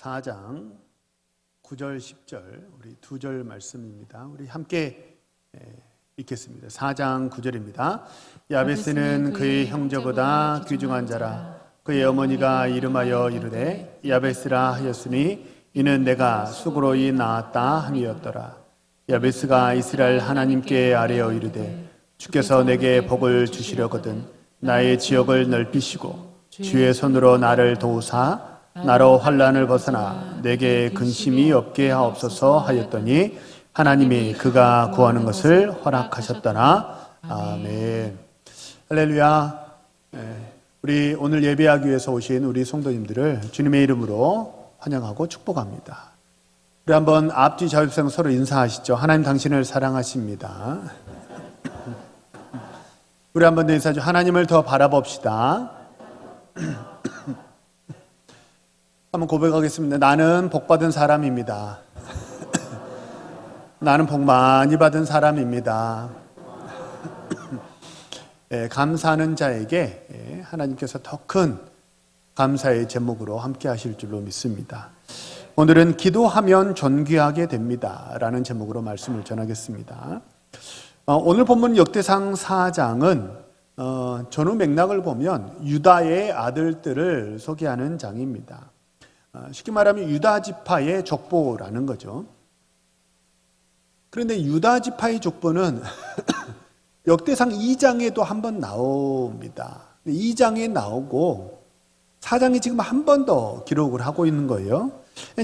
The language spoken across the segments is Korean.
4장 9절 10절 우리 두 절 말씀입니다. 우리 함께 읽겠습니다. 4장 9절입니다. 야베스는 그의 형제보다 귀중한 자라. 그의 어머니가 이름하여 이르되 야베스라 하였으니 이는 내가 수고로이 낳았다 함이었더라. 야베스가 이스라엘 하나님께 아뢰어 이르되 주께서 내게 복을 주시려거든 나의 지역을 넓히시고 주의 손으로 나를 도우사 나로 환난을 벗어나 내게 근심이 없게 하옵소서 하였더니 하나님이 그가 구하는 것을 허락하셨더라. 아멘. 할렐루야. 우리 오늘 예배하기 위해서 오신 우리 성도님들을 주님의 이름으로 환영하고 축복합니다. 우리 한번 앞뒤 자유성 서로 인사하시죠. 하나님 당신을 사랑하십니다. 우리 한번 더 인사하죠. 하나님을 더 바라봅시다. 한번 고백하겠습니다. 나는 복받은 사람입니다. 나는 복 많이 받은 사람입니다. 감사하는 자에게 하나님께서 더 큰 감사의 제목으로 함께 하실 줄로 믿습니다. 오늘은 기도하면 존귀하게 됩니다 라는 제목으로 말씀을 전하겠습니다. 오늘 본문 역대상 4장은 전후 맥락을 보면 유다의 아들들을 소개하는 장입니다. 쉽게 말하면 유다 지파의 족보라는 거죠. 그런데 유다 지파의 족보는 역대상 2장에도 한번 나옵니다. 2장에 나오고 4장에 지금 한 번 더 기록을 하고 있는 거예요.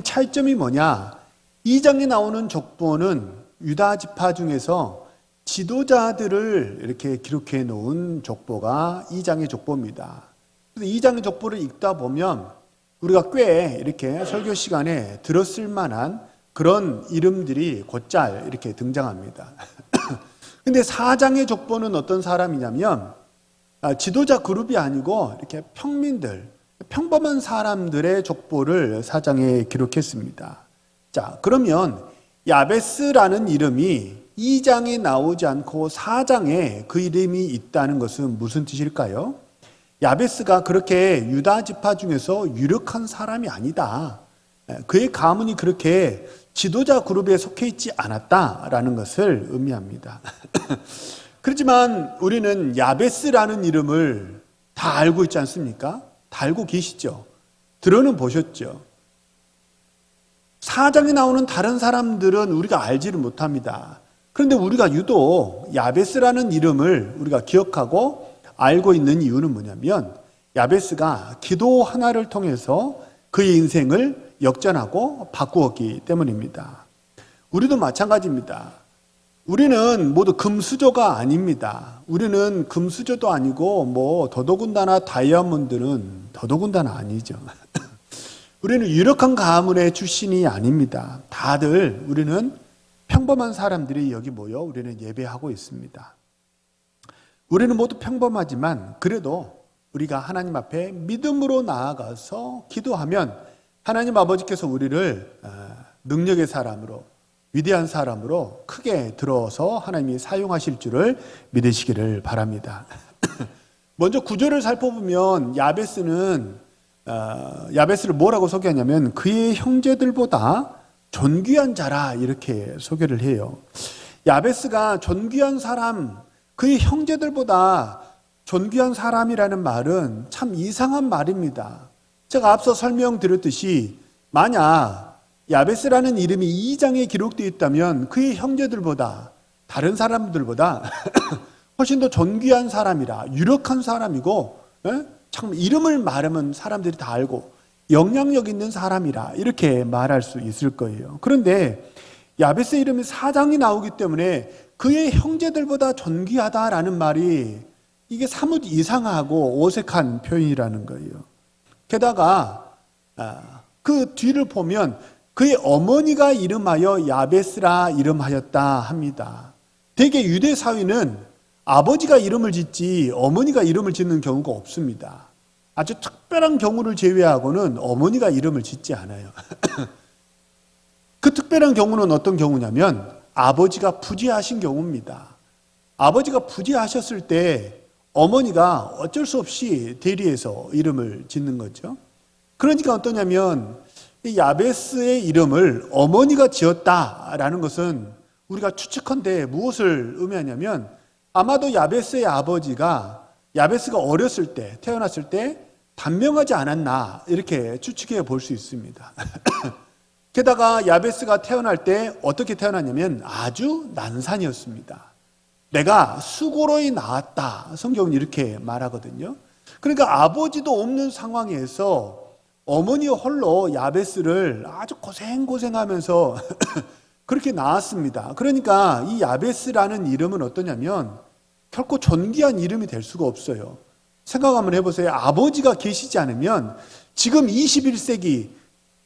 차이점이 뭐냐? 2장에 나오는 족보는 유다 지파 중에서 지도자들을 이렇게 기록해 놓은 족보가 2장의 족보입니다. 그래서 2장의 족보를 읽다 보면 우리가 꽤 이렇게 설교 시간에 들었을 만한 그런 이름들이 곧잘 이렇게 등장합니다. 근데 4장의 족보는 어떤 사람이냐면 지도자 그룹이 아니고 이렇게 평민들, 평범한 사람들의 족보를 4장에 기록했습니다. 자, 그러면 야베스라는 이름이 2장에 나오지 않고 4장에 그 이름이 있다는 것은 무슨 뜻일까요? 야베스가 그렇게 유다 지파 중에서 유력한 사람이 아니다. 그의 가문이 그렇게 지도자 그룹에 속해 있지 않았다라는 것을 의미합니다. 그렇지만 우리는 야베스라는 이름을 다 알고 있지 않습니까? 다 알고 계시죠? 들어는 보셨죠? 4장에 나오는 다른 사람들은 우리가 알지를 못합니다. 그런데 우리가 유독 야베스라는 이름을 우리가 기억하고 알고 있는 이유는 뭐냐면 야베스가 기도 하나를 통해서 그의 인생을 역전하고 바꾸었기 때문입니다. 우리도 마찬가지입니다. 우리는 모두 금수저가 아닙니다. 우리는 금수저도 아니고 뭐 더더군다나 다이아몬드는 더더군다나 아니죠. 우리는 유력한 가문의 출신이 아닙니다. 다들 우리는 평범한 사람들이 여기 모여 우리는 예배하고 있습니다. 우리는 모두 평범하지만 그래도 우리가 하나님 앞에 믿음으로 나아가서 기도하면 하나님 아버지께서 우리를 능력의 사람으로 위대한 사람으로 크게 들어서 하나님이 사용하실 줄을 믿으시기를 바랍니다. 먼저 구절을 살펴보면 야베스를 뭐라고 소개하냐면 그의 형제들보다 존귀한 자라 이렇게 소개를 해요. 야베스가 존귀한 사람, 그의 형제들보다 존귀한 사람이라는 말은 참 이상한 말입니다. 제가 앞서 설명드렸듯이 만약 야베스라는 이름이 2장에 기록되어 있다면 그의 형제들보다 다른 사람들보다 훨씬 더 존귀한 사람이라 유력한 사람이고 참 이름을 말하면 사람들이 다 알고 영향력 있는 사람이라 이렇게 말할 수 있을 거예요. 그런데 야베스 이름이 4장이 나오기 때문에 그의 형제들보다 존귀하다라는 말이 이게 사뭇 이상하고 어색한 표현이라는 거예요. 게다가 그 뒤를 보면 그의 어머니가 이름하여 야베스라 이름하였다 합니다. 대개 유대 사회는 아버지가 이름을 짓지 어머니가 이름을 짓는 경우가 없습니다. 아주 특별한 경우를 제외하고는 어머니가 이름을 짓지 않아요. 그 특별한 경우는 어떤 경우냐면 아버지가 부재하신 경우입니다. 아버지가 부재하셨을 때 어머니가 어쩔 수 없이 대리해서 이름을 짓는 거죠. 그러니까 어떠냐면 이 야베스의 이름을 어머니가 지었다라는 것은 우리가 추측컨대 무엇을 의미하냐면 아마도 야베스의 아버지가 야베스가 어렸을 때 태어났을 때 단명하지 않았나 이렇게 추측해 볼 수 있습니다. 게다가 야베스가 태어날 때 어떻게 태어났냐면 아주 난산이었습니다. 내가 수고로이 낳았다. 성경은 이렇게 말하거든요. 그러니까 아버지도 없는 상황에서 어머니 홀로 야베스를 아주 고생하면서 그렇게 낳았습니다. 그러니까 이 야베스라는 이름은 어떠냐면 결코 존귀한 이름이 될 수가 없어요. 생각 한번 해보세요. 아버지가 계시지 않으면 지금 21세기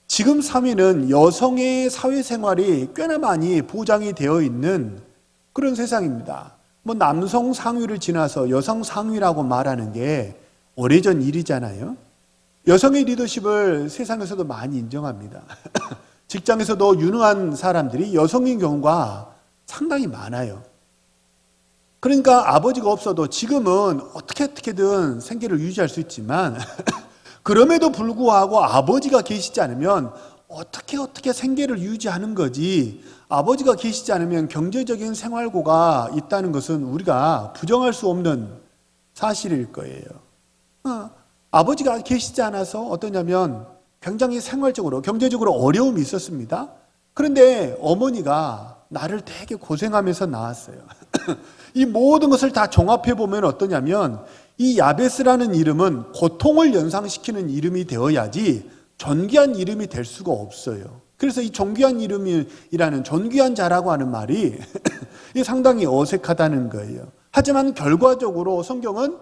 지금 사회는 여성의 사회생활이 꽤나 많이 보장이 되어 있는 그런 세상입니다. 뭐 남성 상위를 지나서 여성 상위라고 말하는 게 오래전 일이잖아요. 여성의 리더십을 세상에서도 많이 인정합니다. 직장에서도 유능한 사람들이 여성인 경우가 상당히 많아요. 그러니까 아버지가 없어도 지금은 어떻게든 생계를 유지할 수 있지만 그럼에도 불구하고 아버지가 계시지 않으면 어떻게 생계를 유지하는 거지, 아버지가 계시지 않으면 경제적인 생활고가 있다는 것은 우리가 부정할 수 없는 사실일 거예요. 아버지가 계시지 않아서 어떠냐면 굉장히 생활적으로 경제적으로 어려움이 있었습니다. 그런데 어머니가 나를 되게 고생하면서 낳았어요. 이 모든 것을 다 종합해 보면 어떠냐면 이 야베스라는 이름은 고통을 연상시키는 이름이 되어야지 존귀한 이름이 될 수가 없어요. 그래서 이 존귀한 이름이라는 존귀한 자라고 하는 말이 상당히 어색하다는 거예요. 하지만 결과적으로 성경은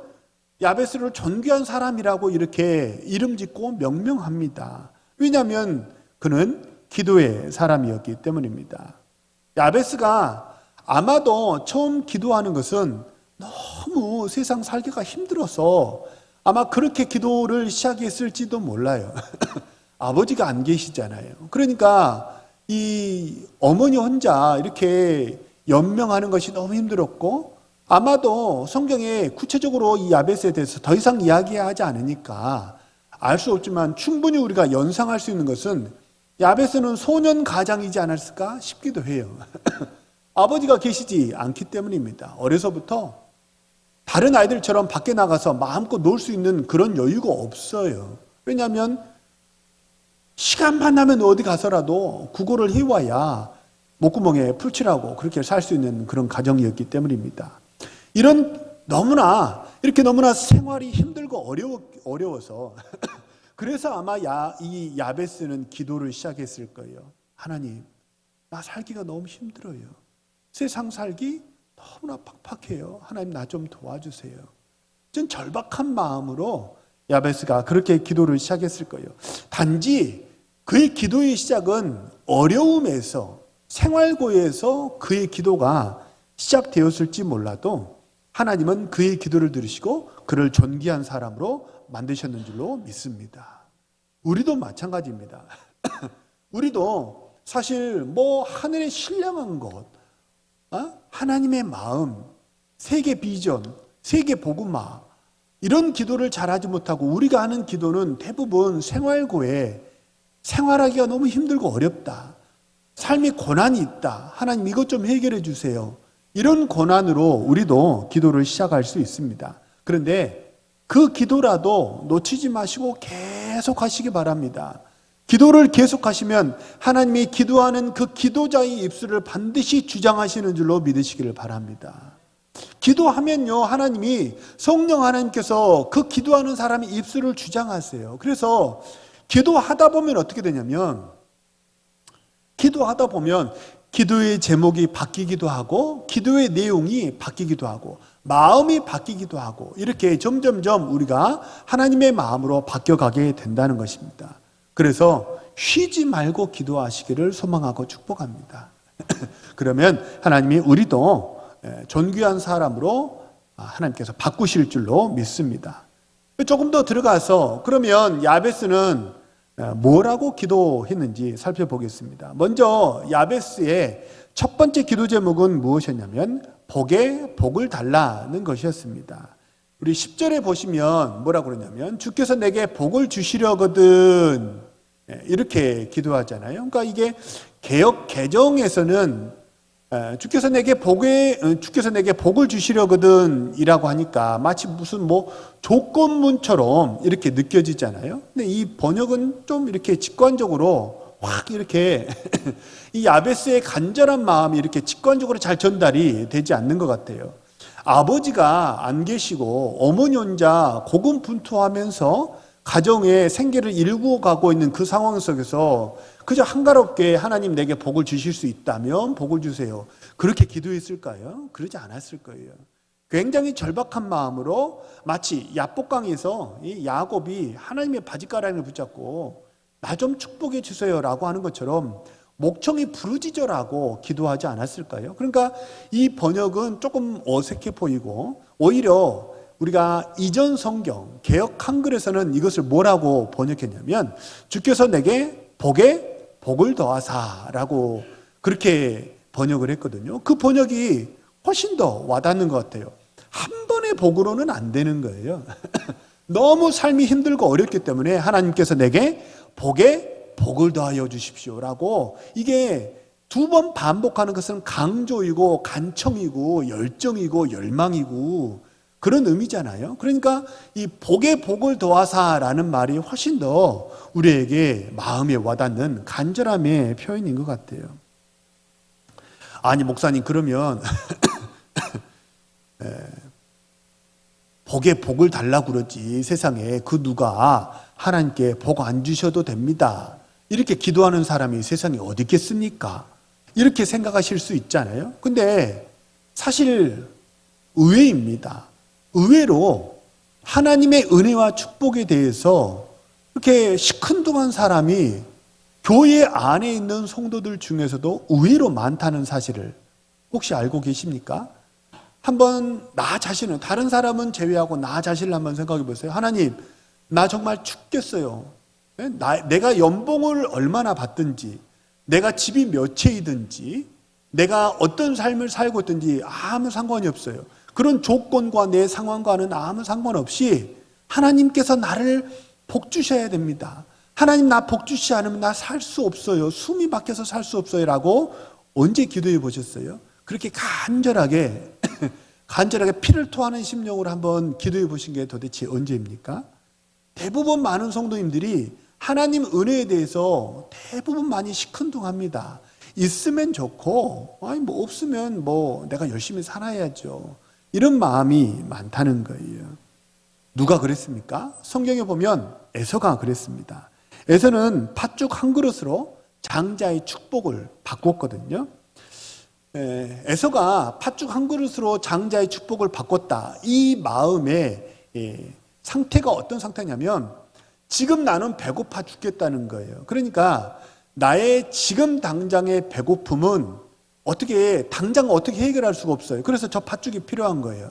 야베스를 존귀한 사람이라고 이렇게 이름 짓고 명명합니다. 왜냐하면 그는 기도의 사람이었기 때문입니다. 야베스가 아마도 처음 기도하는 것은 너무 세상 살기가 힘들어서 아마 그렇게 기도를 시작했을지도 몰라요. 아버지가 안 계시잖아요. 그러니까 이 어머니 혼자 이렇게 연명하는 것이 너무 힘들었고, 아마도 성경에 구체적으로 이 야베스에 대해서 더 이상 이야기하지 않으니까 알 수 없지만 충분히 우리가 연상할 수 있는 것은 야베스는 소년 가장이지 않았을까 싶기도 해요. 아버지가 계시지 않기 때문입니다. 어려서부터 다른 아이들처럼 밖에 나가서 마음껏 놀 수 있는 그런 여유가 없어요. 왜냐하면 시간만 나면 어디 가서라도 국어를 해와야 목구멍에 풀칠하고 그렇게 살 수 있는 그런 가정이었기 때문입니다. 너무나 생활이 힘들고 어려워서 그래서 아마 이 야베스는 기도를 시작했을 거예요. 하나님, 나 살기가 너무 힘들어요. 세상 살기 너무나 팍팍해요. 하나님, 나 좀 도와주세요. 전 절박한 마음으로 야베스가 그렇게 기도를 시작했을 거예요. 단지 그의 기도의 시작은 어려움에서, 생활고에서 그의 기도가 시작되었을지 몰라도 하나님은 그의 기도를 들으시고 그를 존귀한 사람으로 만드셨는 줄로 믿습니다. 우리도 마찬가지입니다. 우리도 사실 하늘의 신령한 것, 하나님의 마음, 세계 비전, 세계 복음화, 이런 기도를 잘하지 못하고 우리가 하는 기도는 대부분 생활고에 생활하기가 너무 힘들고 어렵다, 삶에 고난이 있다, 하나님 이것 좀 해결해 주세요, 이런 고난으로 우리도 기도를 시작할 수 있습니다. 그런데 그 기도라도 놓치지 마시고 계속 하시기 바랍니다. 기도를 계속하시면 하나님이 기도하는 그 기도자의 입술을 반드시 주장하시는 줄로 믿으시기를 바랍니다. 기도하면요, 하나님이, 성령 하나님께서 그 기도하는 사람의 입술을 주장하세요. 그래서 기도하다 보면 어떻게 되냐면, 기도의 제목이 바뀌기도 하고, 기도의 내용이 바뀌기도 하고, 마음이 바뀌기도 하고, 이렇게 점점점 우리가 하나님의 마음으로 바뀌어가게 된다는 것입니다. 그래서 쉬지 말고 기도하시기를 소망하고 축복합니다. 그러면 하나님이 우리도 존귀한 사람으로 하나님께서 바꾸실 줄로 믿습니다. 조금 더 들어가서 그러면 야베스는 뭐라고 기도했는지 살펴보겠습니다. 먼저 야베스의 첫 번째 기도 제목은 무엇이었냐면 복에 복을 달라는 것이었습니다. 우리 10절에 보시면 뭐라고 그러냐면 주께서 내게 복을 주시려거든 이렇게 기도하잖아요. 그러니까 이게 개역 개정에서는 주께서 내게 복을 주시려거든 이라고 하니까 마치 무슨 뭐 조건문처럼 이렇게 느껴지잖아요. 근데 이 번역은 좀 이렇게 직관적으로 확 이렇게 이 야베스의 간절한 마음이 이렇게 직관적으로 잘 전달이 되지 않는 것 같아요. 아버지가 안 계시고 어머니 혼자 고군분투하면서 가정의 생계를 일구어 가고 있는 그 상황 속에서 그저 한가롭게 하나님 내게 복을 주실 수 있다면 복을 주세요. 그렇게 기도했을까요? 그러지 않았을 거예요. 굉장히 절박한 마음으로 마치 야복강에서 이 야곱이 하나님의 바짓가랑이를 붙잡고 나 좀 축복해 주세요라고 하는 것처럼 목청이 부르짖어라고 기도하지 않았을까요? 그러니까 이 번역은 조금 어색해 보이고 오히려 우리가 이전 성경 개역 한글에서는 이것을 뭐라고 번역했냐면 주께서 내게 복에 복을 더하사라고 그렇게 번역을 했거든요. 그 번역이 훨씬 더 와닿는 것 같아요. 한 번의 복으로는 안 되는 거예요. 너무 삶이 힘들고 어렵기 때문에 하나님께서 내게 복에 복을 더하여 주십시오라고 이게 두 번 반복하는 것은 강조이고 간청이고 열정이고 열망이고 그런 의미잖아요. 그러니까 이 복에 복을 더하사라는 말이 훨씬 더 우리에게 마음에 와닿는 간절함의 표현인 것 같아요. 아니 목사님 그러면 복에 복을 달라고 그러지 세상에 그 누가 하나님께 복 안 주셔도 됩니다. 이렇게 기도하는 사람이 세상에 어디 있겠습니까? 이렇게 생각하실 수 있잖아요. 근데 사실 의외입니다. 의외로 하나님의 은혜와 축복에 대해서 이렇게 시큰둥한 사람이 교회 안에 있는 성도들 중에서도 의외로 많다는 사실을 혹시 알고 계십니까? 한번 나 자신은 다른 사람은 제외하고 나 자신을 한번 생각해 보세요. 하나님, 나 정말 죽겠어요. 내가 연봉을 얼마나 받든지, 내가 집이 몇 채이든지, 내가 어떤 삶을 살고 있든지 아무 상관이 없어요. 그런 조건과 내 상황과는 아무 상관없이 하나님께서 나를 복 주셔야 됩니다. 하나님 나 복 주시지 않으면 나 살 수 없어요. 숨이 막혀서 살 수 없어요. 라고 언제 기도해 보셨어요? 그렇게 간절하게 피를 토하는 심령으로 한번 기도해 보신 게 도대체 언제입니까? 대부분 많은 성도님들이 하나님 은혜에 대해서 대부분 많이 시큰둥합니다. 있으면 좋고 아니 뭐 없으면 뭐 내가 열심히 살아야죠. 이런 마음이 많다는 거예요. 누가 그랬습니까? 성경에 보면 에서가 그랬습니다. 에서는 팥죽 한 그릇으로 장자의 축복을 바꿨거든요. 에서가 팥죽 한 그릇으로 장자의 축복을 바꿨다. 이 마음의 상태가 어떤 상태냐면 지금 나는 배고파 죽겠다는 거예요. 그러니까 나의 지금 당장의 배고픔은 당장 어떻게 해결할 수가 없어요. 그래서 저 팥죽이 필요한 거예요.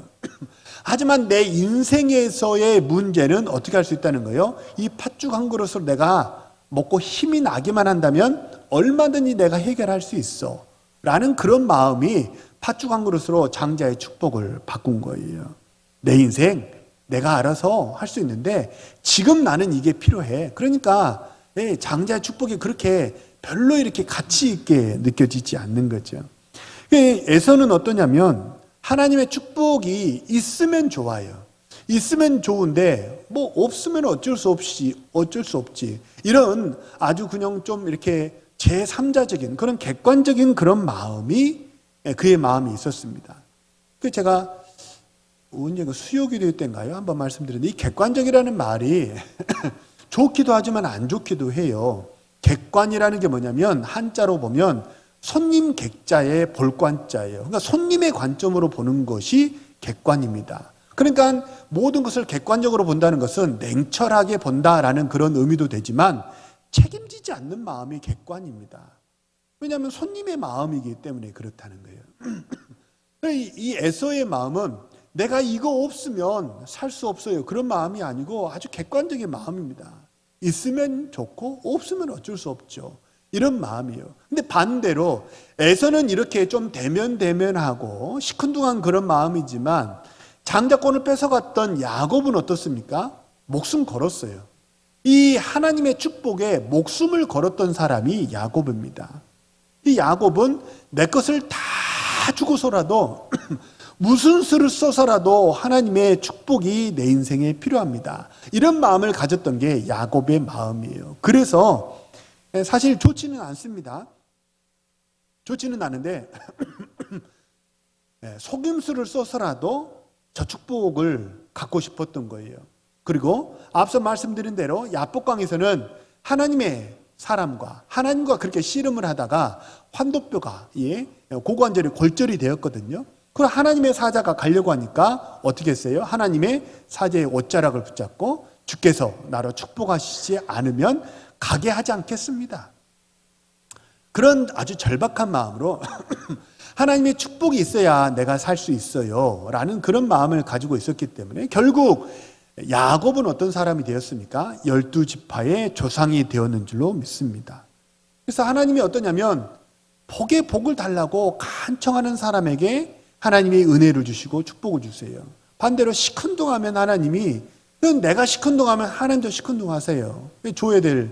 하지만 내 인생에서의 문제는 어떻게 할 수 있다는 거예요? 이 팥죽 한 그릇으로 내가 먹고 힘이 나기만 한다면 얼마든지 내가 해결할 수 있어. 라는 그런 마음이 팥죽 한 그릇으로 장자의 축복을 바꾼 거예요. 내 인생 내가 알아서 할 수 있는데 지금 나는 이게 필요해. 그러니까 장자의 축복이 그렇게 별로 이렇게 가치 있게 느껴지지 않는 거죠. 에서는 어떠냐면 하나님의 축복이 있으면 좋아요. 있으면 좋은데 뭐 없으면 어쩔 수 없지. 이런 아주 그냥 좀 이렇게 제3자적인 그런 객관적인 그런 마음이 그의 마음이 있었습니다. 그 제가 언제 수요기도 때인가요? 한번 말씀드렸는데 이 객관적이라는 말이 좋기도 하지만 안 좋기도 해요. 객관이라는 게 뭐냐면 한자로 보면 손님 객자의 볼관자예요. 그러니까 손님의 관점으로 보는 것이 객관입니다. 그러니까 모든 것을 객관적으로 본다는 것은 냉철하게 본다라는 그런 의미도 되지만 책임지지 않는 마음이 객관입니다. 왜냐하면 손님의 마음이기 때문에 그렇다는 거예요. 이 에서의 마음은 내가 이거 없으면 살 수 없어요. 그런 마음이 아니고 아주 객관적인 마음입니다. 있으면 좋고 없으면 어쩔 수 없죠. 이런 마음이에요. 근데 반대로 에서는 이렇게 좀 대면하고 시큰둥한 그런 마음이지만 장자권을 뺏어갔던 야곱은 어떻습니까? 목숨 걸었어요. 이 하나님의 축복에 목숨을 걸었던 사람이 야곱입니다. 이 야곱은 내 것을 다 주고서라도 무슨 수를 써서라도 하나님의 축복이 내 인생에 필요합니다. 이런 마음을 가졌던 게 야곱의 마음이에요. 그래서 사실 좋지는 않습니다. 좋지는 않은데 속임수를 써서라도 저 축복을 갖고 싶었던 거예요. 그리고 앞서 말씀드린 대로 야복강에서는 하나님의 사람과 하나님과 그렇게 씨름을 하다가 환도뼈가 고관절이 골절이 되었거든요. 그럼 하나님의 사자가 가려고 하니까 어떻게 했어요? 하나님의 사자의 옷자락을 붙잡고 주께서 나로 축복하시지 않으면 가게 하지 않겠습니다. 그런 아주 절박한 마음으로 하나님의 축복이 있어야 내가 살 수 있어요 라는 그런 마음을 가지고 있었기 때문에 결국 야곱은 어떤 사람이 되었습니까? 12지파의 조상이 되었는 줄로 믿습니다. 그래서 하나님이 어떠냐면 복에 복을 달라고 간청하는 사람에게 하나님이 은혜를 주시고 축복을 주세요. 반대로 시큰둥하면 하나님이 내가 시큰둥하면 하나님도 시큰둥하세요. 줘야 될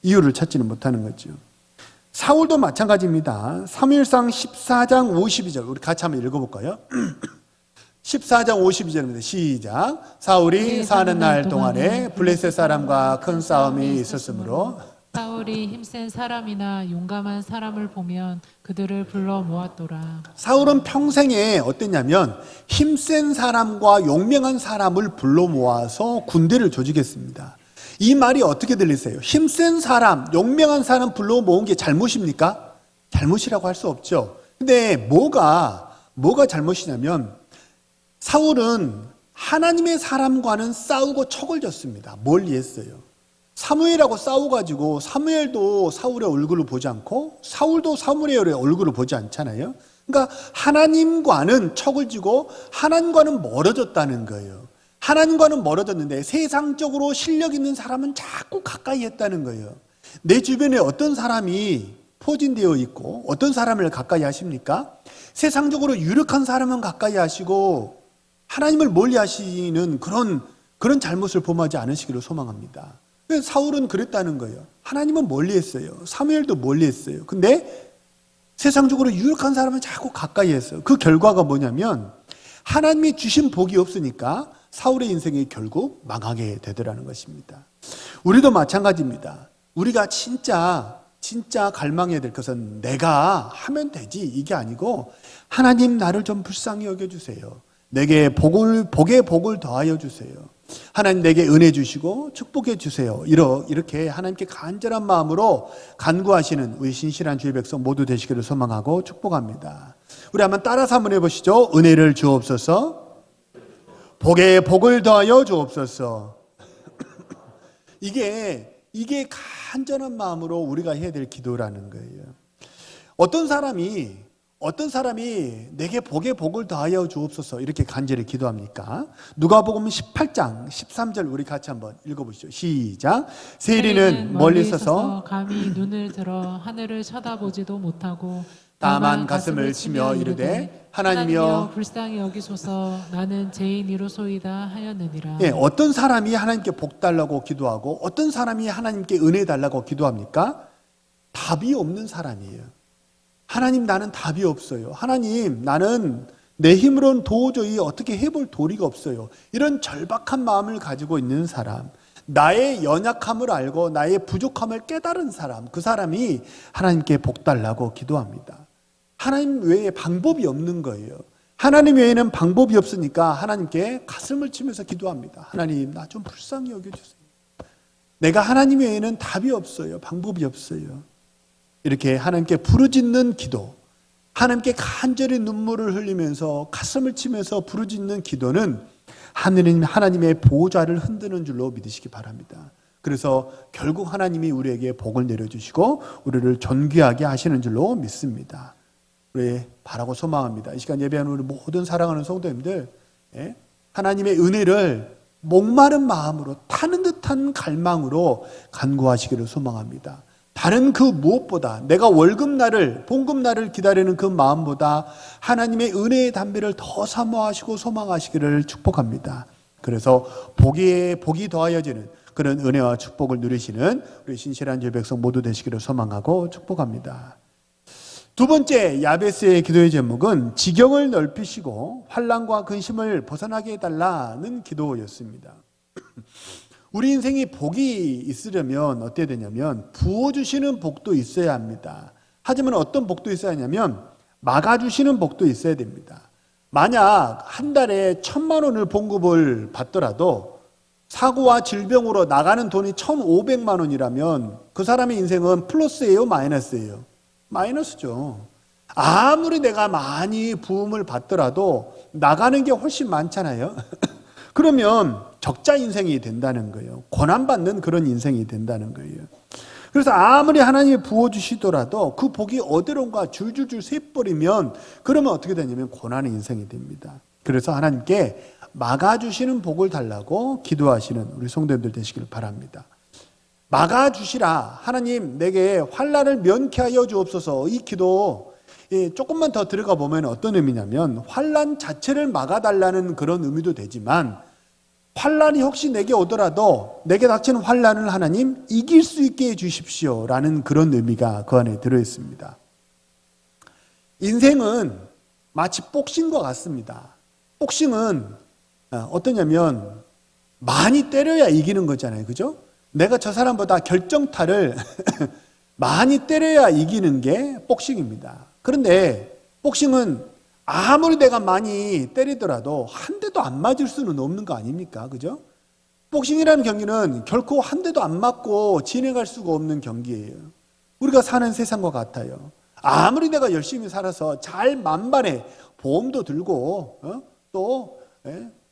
이유를 찾지는 못하는 거죠. 사울도 마찬가지입니다. 사무엘상 14장 52절 우리 같이 한번 읽어볼까요? 14장 52절입니다. 시작. 사울이 사는 날 동안에 블레셋 사람과 큰 싸움이 있었으므로 사울이 힘센 사람이나 용감한 사람을 보면 그들을 불러 모았더라. 사울은 평생에 어땠냐면 힘센 사람과 용맹한 사람을 불러 모아서 군대를 조직했습니다. 이 말이 어떻게 들리세요? 힘센 사람, 용맹한 사람 불러 모은 게 잘못입니까? 잘못이라고 할 수 없죠. 근데 뭐가 잘못이냐면 사울은 하나님의 사람과는 싸우고 척을 졌습니다. 멀리 했어요. 사무엘하고 싸워가지고 사무엘도 사울의 얼굴을 보지 않고 사울도 사무엘의 얼굴을 보지 않잖아요. 그러니까 하나님과는 척을 지고 하나님과는 멀어졌다는 거예요. 하나님과는 멀어졌는데 세상적으로 실력 있는 사람은 자꾸 가까이 했다는 거예요. 내 주변에 어떤 사람이 포진되어 있고 어떤 사람을 가까이 하십니까? 세상적으로 유력한 사람은 가까이 하시고 하나님을 멀리 하시는 그런 잘못을 범하지 않으시기를 소망합니다. 사울은 그랬다는 거예요. 하나님은 멀리 했어요. 사무엘도 멀리 했어요. 근데 세상적으로 유력한 사람은 자꾸 가까이 했어요. 그 결과가 뭐냐면 하나님이 주신 복이 없으니까 사울의 인생이 결국 망하게 되더라는 것입니다. 우리도 마찬가지입니다. 우리가 진짜 갈망해야 될 것은 내가 하면 되지 이게 아니고 하나님 나를 좀 불쌍히 여겨주세요. 내게 복에 복을 더하여 주세요. 하나님 내게 은혜 주시고 축복해 주세요. 이렇게 하나님께 간절한 마음으로 간구하시는 우리 신실한 주의 백성 모두 되시기를 소망하고 축복합니다. 우리 한번 따라서 한번 해보시죠. 은혜를 주옵소서. 복에 복을 더하여 주옵소서. 이게 간절한 마음으로 우리가 해야 될 기도라는 거예요. 어떤 사람이 내게 복에 복을 더하여 주옵소서 이렇게 간절히 기도합니까? 누가복음 18장 13절 우리 같이 한번 읽어보시죠. 시작. 세리는 멀리 서서 감히 눈을 들어 하늘을 쳐다보지도 못하고 다만 가슴을 치며 이르되 하나님이여 불쌍히 여기소서 나는 죄인이로소이다 하였느니라. 어떤 사람이 하나님께 복 달라고 기도하고 어떤 사람이 하나님께 은혜 달라고 기도합니까? 답이 없는 사람이에요. 하나님 나는 답이 없어요. 하나님 나는 내 힘으로는 도저히 어떻게 해볼 도리가 없어요. 이런 절박한 마음을 가지고 있는 사람, 나의 연약함을 알고 나의 부족함을 깨달은 사람, 그 사람이 하나님께 복 달라고 기도합니다. 하나님 외에 방법이 없는 거예요. 하나님 외에는 방법이 없으니까 하나님께 가슴을 치면서 기도합니다. 하나님 나 좀 불쌍히 여겨주세요. 내가 하나님 외에는 답이 없어요. 방법이 없어요. 이렇게 하나님께 부르짖는 기도, 하나님께 간절히 눈물을 흘리면서 가슴을 치면서 부르짖는 기도는 하나님의 보좌를 흔드는 줄로 믿으시기 바랍니다. 그래서 결국 하나님이 우리에게 복을 내려주시고 우리를 존귀하게 하시는 줄로 믿습니다. 우리 바라고 소망합니다. 이 시간 예배하는 우리 모든 사랑하는 성도님들, 하나님의 은혜를 목마른 마음으로 타는 듯한 갈망으로 간구하시기를 소망합니다. 다른 그 무엇보다 내가 월급날을 봉급날을 기다리는 그 마음보다 하나님의 은혜의 담배를 더 사모하시고 소망하시기를 축복합니다. 그래서 복이 더하여지는 그런 은혜와 축복을 누리시는 우리 신실한 주의 백성 모두 되시기를 소망하고 축복합니다. 두 번째 야베스의 기도의 제목은 지경을 넓히시고 환난과 근심을 벗어나게 해달라는 기도였습니다. 우리 인생이 복이 있으려면 어떻게 되냐면 부어주시는 복도 있어야 합니다. 하지만 어떤 복도 있어야 하냐면 막아주시는 복도 있어야 됩니다. 만약 한 달에 1,000만 원을 봉급을 받더라도 사고와 질병으로 나가는 돈이 1,500만 원이라면 그 사람의 인생은 플러스예요, 마이너스예요? 마이너스죠. 아무리 내가 많이 부음을 받더라도 나가는 게 훨씬 많잖아요. 그러면 적자 인생이 된다는 거예요. 고난받는 그런 인생이 된다는 거예요. 그래서 아무리 하나님이 부어주시더라도 그 복이 어디론가 줄줄줄 새버리면 그러면 어떻게 되냐면 고난의 인생이 됩니다. 그래서 하나님께 막아주시는 복을 달라고 기도하시는 우리 성도님들 되시길 바랍니다. 막아주시라. 하나님 내게 환난을 면케하여 주옵소서. 이 기도 조금만 더 들어가 보면 어떤 의미냐면 환난 자체를 막아달라는 그런 의미도 되지만 환난이 혹시 내게 오더라도 내게 닥치는 환난을 하나님 이길 수 있게 해주십시오 라는 그런 의미가 그 안에 들어있습니다. 인생은 마치 복싱과 같습니다. 복싱은 어떠냐면 많이 때려야 이기는 거잖아요. 그죠? 내가 저 사람보다 결정타를 많이 때려야 이기는 게 복싱입니다. 그런데 복싱은 아무리 내가 많이 때리더라도 한 대도 안 맞을 수는 없는 거 아닙니까? 그죠? 복싱이라는 경기는 결코 한 대도 안 맞고 진행할 수가 없는 경기예요. 우리가 사는 세상과 같아요. 아무리 내가 열심히 살아서 잘 만반에 보험도 들고 또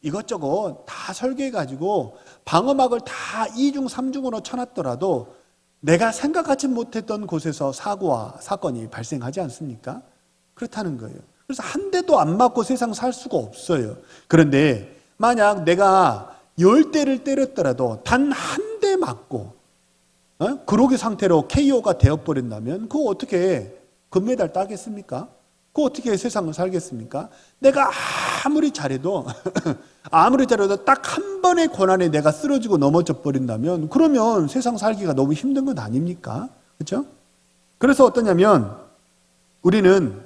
이것저것 다 설계해가지고 방어막을 다 2중 3중으로 쳐놨더라도 내가 생각하지 못했던 곳에서 사고와 사건이 발생하지 않습니까? 그렇다는 거예요. 그래서 한 대도 안 맞고 세상 살 수가 없어요. 그런데 만약 내가 10대를 때렸더라도 단 한 대 맞고 그러기 상태로 KO가 되어버린다면 그거 어떻게 금메달 따겠습니까? 그거 어떻게 세상을 살겠습니까? 내가 아무리 잘해도 딱 한 번의 고난에 내가 쓰러지고 넘어져 버린다면 그러면 세상 살기가 너무 힘든 건 아닙니까? 그렇죠? 그래서 어떠냐면 우리는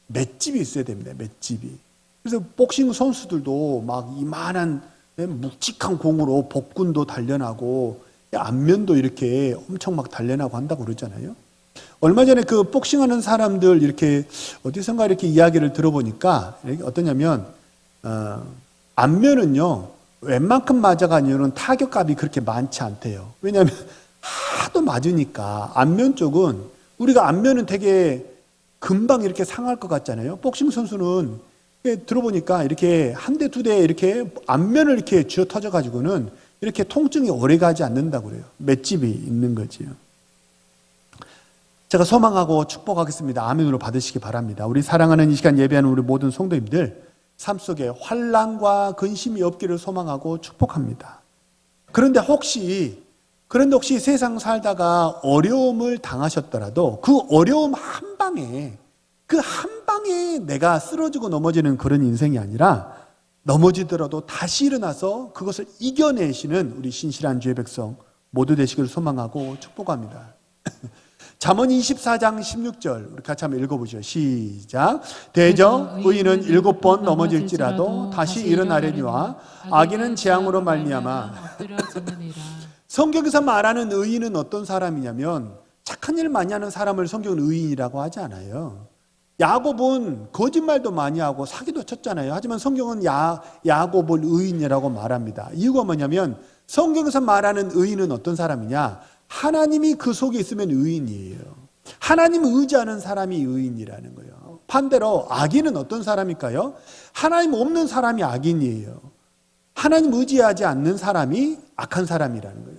맷집이 있어야 됩니다. 맷집이. 그래서 복싱 선수들도 막 이만한 묵직한 공으로 복근도 단련하고 안면도 이렇게 엄청 막 단련하고 한다고 그러잖아요. 얼마 전에 그 복싱하는 사람들 이렇게 어디선가 이렇게 이야기를 들어보니까 어떠냐면 안면은요 웬만큼 맞아간 이유는 타격감이 그렇게 많지 않대요. 왜냐하면 하도 맞으니까 안면 쪽은 우리가 안면은 되게 금방 이렇게 상할 것 같잖아요. 복싱 선수는 들어보니까 이렇게 한 대, 두 대 이렇게 안면을 이렇게 쥐어 터져 가지고는 이렇게 통증이 오래 가지 않는다고 그래요. 맷집이 있는 거지요. 제가 소망하고 축복하겠습니다. 아멘으로 받으시기 바랍니다. 우리 사랑하는 이 시간 예배하는 우리 모든 성도님들 삶 속에 환난과 근심이 없기를 소망하고 축복합니다. 그런데 혹시 세상 살다가 어려움을 당하셨더라도 그 어려움 한 방에 내가 쓰러지고 넘어지는 그런 인생이 아니라 넘어지더라도 다시 일어나서 그것을 이겨내시는 우리 신실한 주의 백성 모두 되시기를 소망하고 축복합니다. 잠언 24장 16절 우리 같이 한번 읽어보죠. 시작. 대저 의인은 7번 넘어질지라도 다시 일어나려니와 악인은 재앙으로 말미암아. 성경에서 말하는 의인은 어떤 사람이냐면 착한 일 많이 하는 사람을 성경은 의인이라고 하지 않아요. 야곱은 거짓말도 많이 하고 사기도 쳤잖아요. 하지만 성경은 야곱을 의인이라고 말합니다. 이유가 뭐냐면 성경에서 말하는 의인은 어떤 사람이냐? 하나님이 그 속에 있으면 의인이에요. 하나님 의지하는 사람이 의인이라는 거예요. 반대로 악인은 어떤 사람일까요? 하나님 없는 사람이 악인이에요. 하나님 의지하지 않는 사람이 악한 사람이라는 거예요.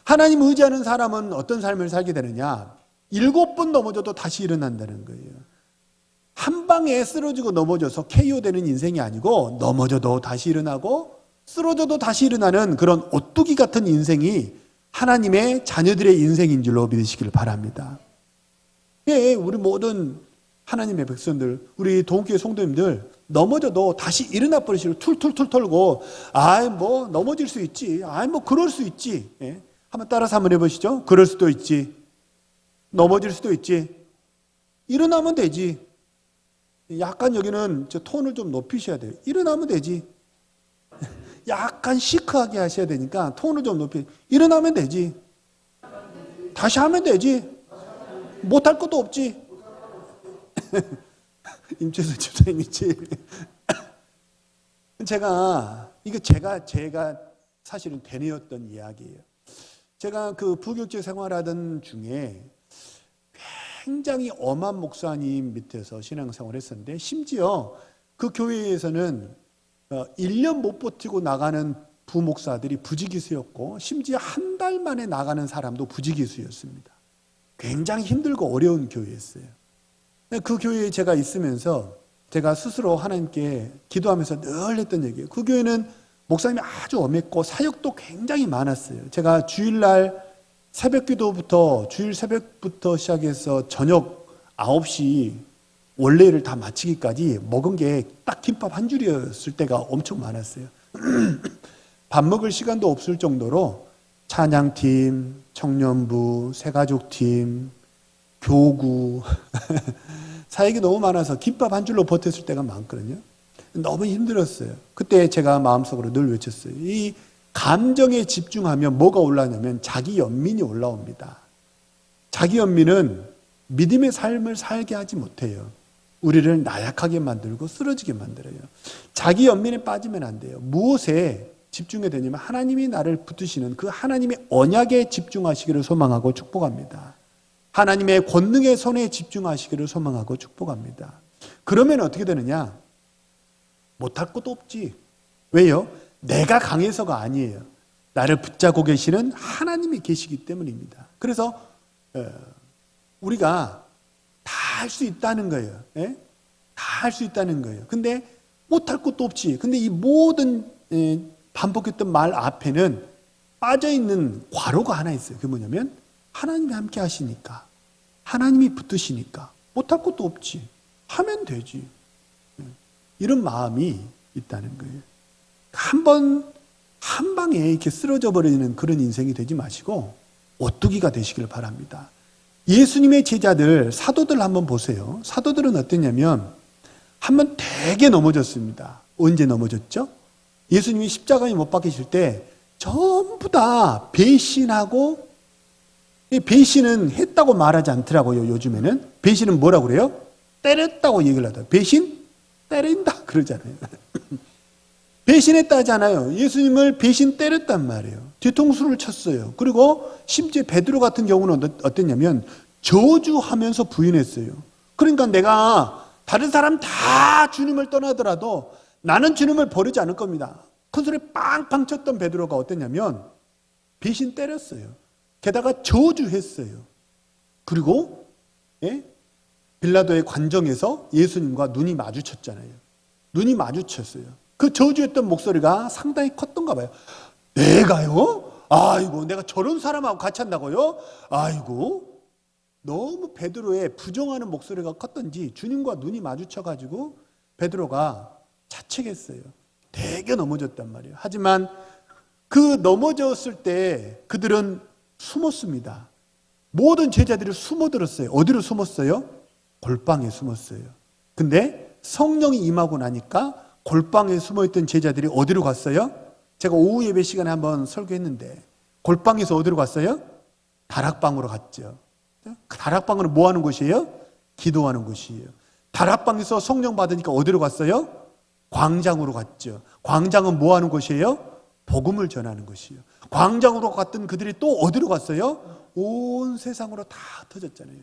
하나님 의지하는 사람은 어떤 삶을 살게 되느냐? 7번 넘어져도 다시 일어난다는 거예요. 한 방에 쓰러지고 넘어져서 KO 되는 인생이 아니고 넘어져도 다시 일어나고 쓰러져도 다시 일어나는 그런 오뚜기 같은 인생이 하나님의 자녀들의 인생인 줄로 믿으시길 바랍니다. 예, 우리 모든 하나님의 백성들, 우리 동교회 성도님들 넘어져도 다시 일어나 버리시고 툴툴툴 털고, 아이 뭐 넘어질 수 있지, 아이 뭐 그럴 수 있지. 예? 한번 따라서 한번 해보시죠. 그럴 수도 있지, 넘어질 수도 있지, 일어나면 되지. 약간 여기는 저 톤을 좀 높이셔야 돼요. 일어나면 되지. 약간 시크하게 하셔야 되니까 톤을 좀 높이. 일어나면 되지. 다시 하면 되지. 못할 것도 없지. 임채선 집사님이지. 제가 사실은 되뇌었던 이야기예요. 제가 그 부교체 생활하던 중에 굉장히 엄한 목사님 밑에서 신앙생활을 했었는데, 심지어 그 교회에서는 1년 못 버티고 나가는 부목사들이 부지기수였고, 심지어 한 달 만에 나가는 사람도 부지기수였습니다. 굉장히 힘들고 어려운 교회였어요. 그 교회에 제가 있으면서 제가 스스로 하나님께 기도하면서 늘 했던 얘기예요. 그 교회는 목사님이 아주 엄했고 사역도 굉장히 많았어요. 제가 주일날 주일 새벽부터 시작해서 저녁 9시 원래를 다 마치기까지 먹은 게 딱 김밥 한 줄이었을 때가 엄청 많았어요. 밥 먹을 시간도 없을 정도로 찬양팀, 청년부, 새가족팀, 교구 사역이 너무 많아서 김밥 한 줄로 버텼을 때가 많거든요. 너무 힘들었어요. 그때 제가 마음속으로 늘 외쳤어요. 이 감정에 집중하면 뭐가 올라오냐면 자기 연민이 올라옵니다. 자기 연민은 믿음의 삶을 살게 하지 못해요. 우리를 나약하게 만들고 쓰러지게 만들어요. 자기 연민에 빠지면 안 돼요. 무엇에 집중해야 되냐면 하나님이 나를 붙드시는 그 하나님의 언약에 집중하시기를 소망하고 축복합니다. 하나님의 권능의 손에 집중하시기를 소망하고 축복합니다. 그러면 어떻게 되느냐? 못할 것도 없지. 왜요? 내가 강해서가 아니에요. 나를 붙잡고 계시는 하나님이 계시기 때문입니다. 그래서 우리가 다 할 수 있다는 거예요. 예? 다 할 수 있다는 거예요. 근데 못할 것도 없지. 근데 이 모든 반복했던 말 앞에는 빠져있는 괄호가 하나 있어요. 그게 뭐냐면 하나님이 함께 하시니까, 하나님이 붙드시니까 못할 것도 없지. 하면 되지. 이런 마음이 있다는 거예요. 한 방에 이렇게 쓰러져 버리는 그런 인생이 되지 마시고 오뚜기가 되시길 바랍니다. 예수님의 제자들, 사도들 한번 보세요. 사도들은 어땠냐면 한번 되게 넘어졌습니다. 언제 넘어졌죠? 예수님이 십자가에 못 박히실 때 전부 다 배신하고, 배신은 했다고 말하지 않더라고요. 요즘에는 배신은 뭐라고 그래요? 때렸다고 얘기를 하더라고요. 배신? 때린다 그러잖아요. 배신했다 하잖아요. 예수님을 배신 때렸단 말이에요. 뒤통수를 쳤어요. 그리고 심지어 베드로 같은 경우는 어땠냐면 저주하면서 부인했어요. 그러니까 내가 다른 사람 다 주님을 떠나더라도 나는 주님을 버리지 않을 겁니다. 큰 소리 빵빵 쳤던 베드로가 어땠냐면 배신 때렸어요. 게다가 저주했어요. 그리고 빌라도의 관정에서 예수님과 눈이 마주쳤잖아요. 눈이 마주쳤어요. 그 저주했던 목소리가 상당히 컸던가 봐요. 내가요? 아이고, 내가 저런 사람하고 같이 한다고요? 아이고. 너무 베드로의 부정하는 목소리가 컸던지 주님과 눈이 마주쳐가지고 베드로가 자책했어요. 되게 넘어졌단 말이에요. 하지만 그 넘어졌을 때 그들은 숨었습니다. 모든 제자들이 숨어들었어요. 어디로 숨었어요? 골방에 숨었어요. 근데 성령이 임하고 나니까 골방에 숨어있던 제자들이 어디로 갔어요? 제가 오후 예배 시간에 한번 설교했는데 골방에서 어디로 갔어요? 다락방으로 갔죠. 다락방은 뭐 하는 곳이에요? 기도하는 곳이에요. 다락방에서 성령 받으니까 어디로 갔어요? 광장으로 갔죠. 광장은 뭐 하는 곳이에요? 복음을 전하는 곳이에요. 광장으로 갔던 그들이 또 어디로 갔어요? 온 세상으로 다 터졌잖아요.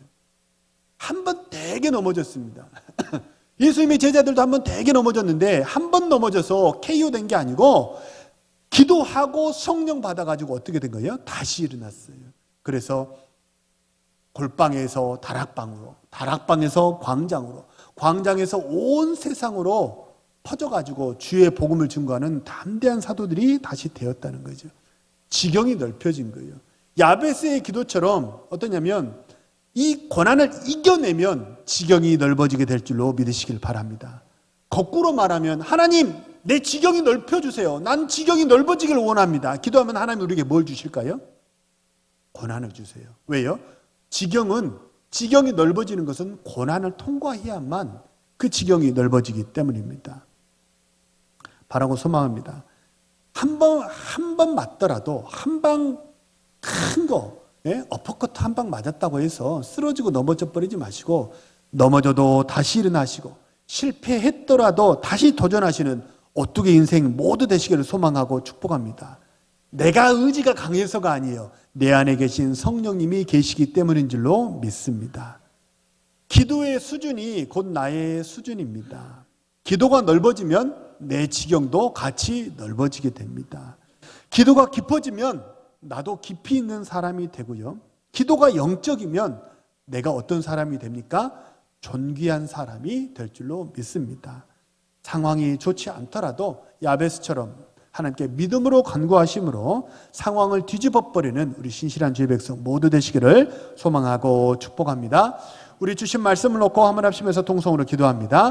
한 번 되게 넘어졌습니다. 예수님의 제자들도 한 번 되게 넘어졌는데 한 번 넘어져서 KO 된 게 아니고 기도하고 성령 받아가지고 어떻게 된 거예요? 다시 일어났어요. 그래서 골방에서 다락방으로, 다락방에서 광장으로, 광장에서 온 세상으로 퍼져가지고 주의 복음을 증거하는 담대한 사도들이 다시 되었다는 거죠. 지경이 넓혀진 거예요. 야베스의 기도처럼 어떠냐면 이 고난을 이겨내면 지경이 넓어지게 될 줄로 믿으시길 바랍니다. 거꾸로 말하면 하나님 내 지경이 넓혀주세요. 난 지경이 넓어지길 원합니다. 기도하면 하나님 우리에게 뭘 주실까요? 고난을 주세요. 왜요? 지경이 넓어지는 것은 고난을 통과해야만 그 지경이 넓어지기 때문입니다. 바라고 소망합니다. 한 번 맞더라도 한 방 큰 거, 어퍼컷 한 방 맞았다고 해서 쓰러지고 넘어져 버리지 마시고 넘어져도 다시 일어나시고 실패했더라도 다시 도전하시는 오뚜기 인생 모두 되시기를 소망하고 축복합니다. 내가 의지가 강해서가 아니에요. 내 안에 계신 성령님이 계시기 때문인 줄로 믿습니다. 기도의 수준이 곧 나의 수준입니다. 기도가 넓어지면 내 지경도 같이 넓어지게 됩니다. 기도가 깊어지면 나도 깊이 있는 사람이 되고요. 기도가 영적이면 내가 어떤 사람이 됩니까? 존귀한 사람이 될 줄로 믿습니다. 상황이 좋지 않더라도 야베스처럼 하나님께 믿음으로 간구하심으로 상황을 뒤집어 버리는 우리 신실한 주의 백성 모두 되시기를 소망하고 축복합니다. 우리 주신 말씀을 놓고 한번 합심해서 동성으로 기도합니다.